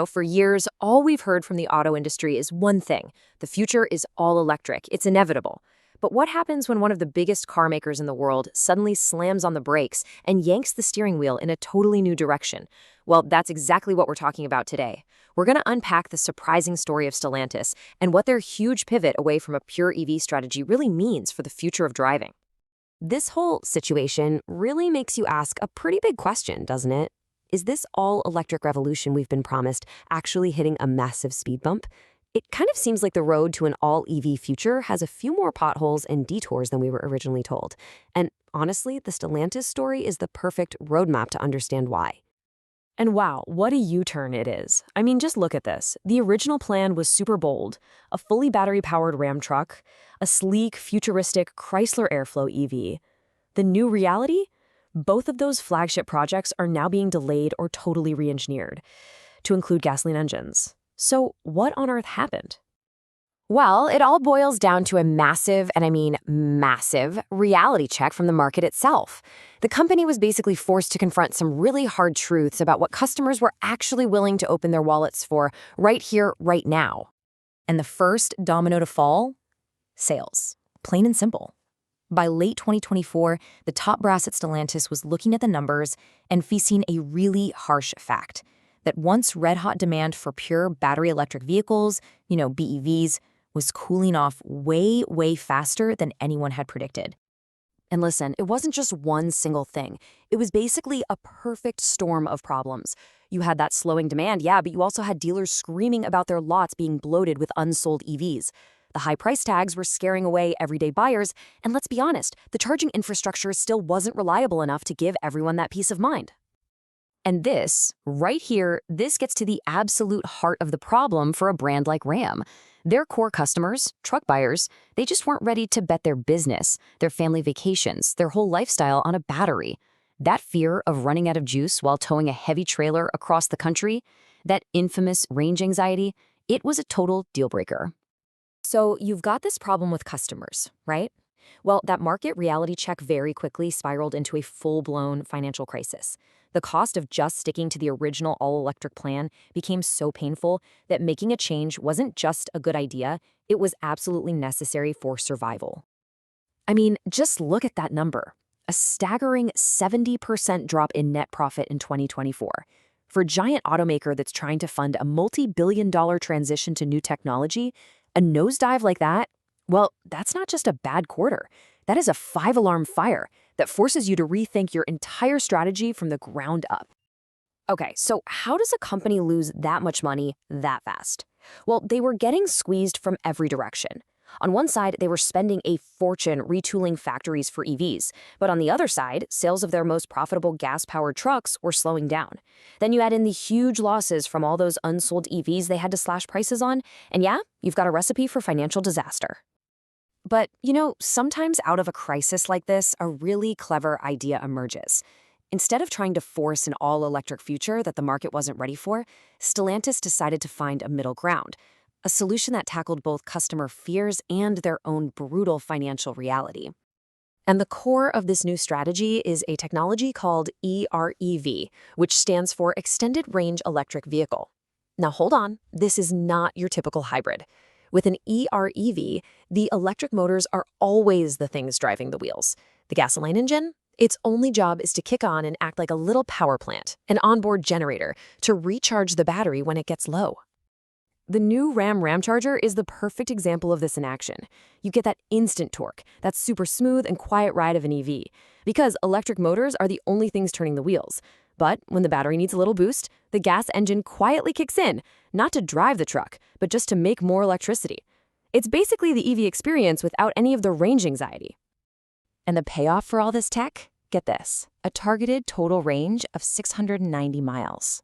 For years, all we've heard from the auto industry is one thing: the future is all electric. It's inevitable. But what happens when one of the biggest car makers in the world suddenly slams on the brakes and yanks the steering wheel in a totally new direction? Well, that's exactly what we're talking about today. We're going to unpack the surprising story of Stellantis and what their huge pivot away from a pure EV strategy really means for the future of driving. This whole situation really makes you ask a pretty big question, doesn't it? Is this all-electric revolution we've been promised actually hitting a massive speed bump? It kind of seems like the road to an all-EV future has a few more potholes and detours than we were originally told. And honestly, the Stellantis story is the perfect roadmap to understand why. And wow, what a U-turn it is. I mean, just look at this. The original plan was super bold: a fully battery-powered Ram truck, a sleek, futuristic Chrysler Airflow EV. The new reality? Both of those flagship projects are now being delayed or totally re-engineered to include gasoline engines. So what on earth happened? Well, it all boils down to a massive, and I mean massive, reality check from the market itself. The company was basically forced to confront some really hard truths about what customers were actually willing to open their wallets for right here, right now. And the first domino to fall? Sales. Plain and simple. By late 2024, the top brass at Stellantis was looking at the numbers and facing a really harsh fact: that once red-hot demand for pure battery electric vehicles, BEVs, was cooling off way, way faster than anyone had predicted. And listen, it wasn't just one single thing. It was basically a perfect storm of problems. You had that slowing demand, yeah, but you also had dealers screaming about their lots being bloated with unsold EVs. The high price tags were scaring away everyday buyers, and let's be honest, the charging infrastructure still wasn't reliable enough to give everyone that peace of mind. And this, right here, this gets to the absolute heart of the problem for a brand like Ram. Their core customers, truck buyers, they just weren't ready to bet their business, their family vacations, their whole lifestyle on a battery. That fear of running out of juice while towing a heavy trailer across the country, that infamous range anxiety, it was a total deal breaker. So you've got this problem with customers, right? Well, that market reality check very quickly spiraled into a full-blown financial crisis. The cost of just sticking to the original all-electric plan became so painful that making a change wasn't just a good idea, it was absolutely necessary for survival. I mean, just look at that number: a staggering 70% drop in net profit in 2024. For a giant automaker that's trying to fund a multi-billion-dollar transition to new technology, a nosedive like that, well, that's not just a bad quarter. That is a 5-alarm fire that forces you to rethink your entire strategy from the ground up. Okay, so how does a company lose that much money that fast? Well, they were getting squeezed from every direction. On one side, they were spending a fortune retooling factories for EVs, but on the other side, sales of their most profitable gas-powered trucks were slowing down. Then you add in the huge losses from all those unsold EVs they had to slash prices on, and yeah, you've got a recipe for financial disaster. But, sometimes out of a crisis like this, a really clever idea emerges. Instead of trying to force an all-electric future that the market wasn't ready for, Stellantis decided to find a middle ground, a solution that tackled both customer fears and their own brutal financial reality. And the core of this new strategy is a technology called EREV, which stands for Extended Range Electric Vehicle. Now hold on, this is not your typical hybrid. With an EREV, the electric motors are always the things driving the wheels. The gasoline engine? Its only job is to kick on and act like a little power plant, an onboard generator, to recharge the battery when it gets low. The new Ramcharger is the perfect example of this in action. You get that instant torque, that super smooth and quiet ride of an EV, because electric motors are the only things turning the wheels. But when the battery needs a little boost, the gas engine quietly kicks in, not to drive the truck, but just to make more electricity. It's basically the EV experience without any of the range anxiety. And the payoff for all this tech? Get this: a targeted total range of 690 miles.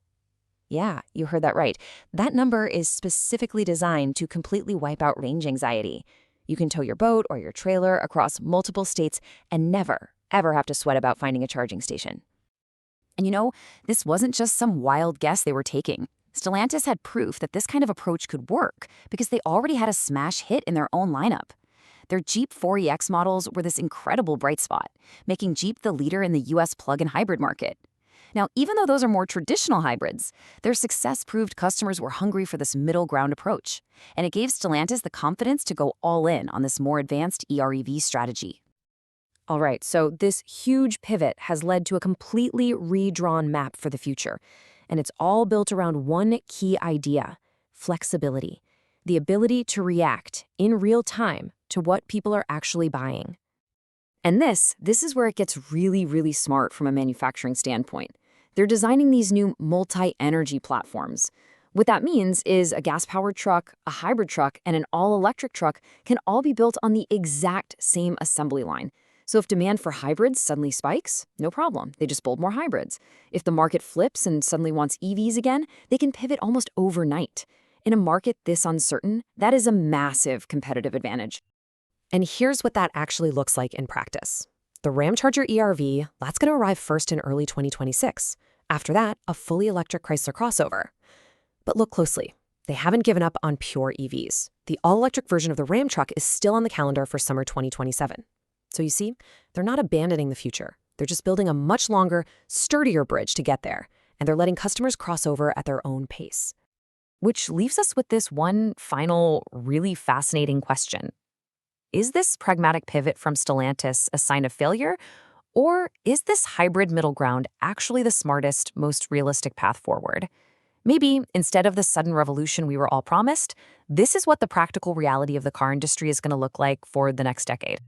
Yeah, you heard that right. That number is specifically designed to completely wipe out range anxiety. You can tow your boat or your trailer across multiple states and never, ever have to sweat about finding a charging station. And this wasn't just some wild guess they were taking. Stellantis had proof that this kind of approach could work because they already had a smash hit in their own lineup. Their Jeep 4EX models were this incredible bright spot, making Jeep the leader in the US plug-in hybrid market. Now, even though those are more traditional hybrids, their success proved customers were hungry for this middle ground approach, and it gave Stellantis the confidence to go all in on this more advanced EREV strategy. All right, so this huge pivot has led to a completely redrawn map for the future. And it's all built around one key idea: flexibility, the ability to react in real time to what people are actually buying. And this is where it gets really, really smart from a manufacturing standpoint. They're designing these new multi-energy platforms. What that means is a gas-powered truck, a hybrid truck, and an all-electric truck can all be built on the exact same assembly line. So if demand for hybrids suddenly spikes, no problem. They just build more hybrids. If the market flips and suddenly wants EVs again, they can pivot almost overnight. In a market this uncertain, that is a massive competitive advantage. And here's what that actually looks like in practice. The Ramcharger ERV, that's going to arrive first in early 2026. After that, a fully electric Chrysler crossover. But look closely. They haven't given up on pure EVs. The all-electric version of the Ram truck is still on the calendar for summer 2027. So you see, they're not abandoning the future. They're just building a much longer, sturdier bridge to get there, and they're letting customers cross over at their own pace. Which leaves us with this one final, really fascinating question. Is this pragmatic pivot from Stellantis a sign of failure, or is this hybrid middle ground actually the smartest, most realistic path forward? Maybe, instead of the sudden revolution we were all promised, this is what the practical reality of the car industry is going to look like for the next decade.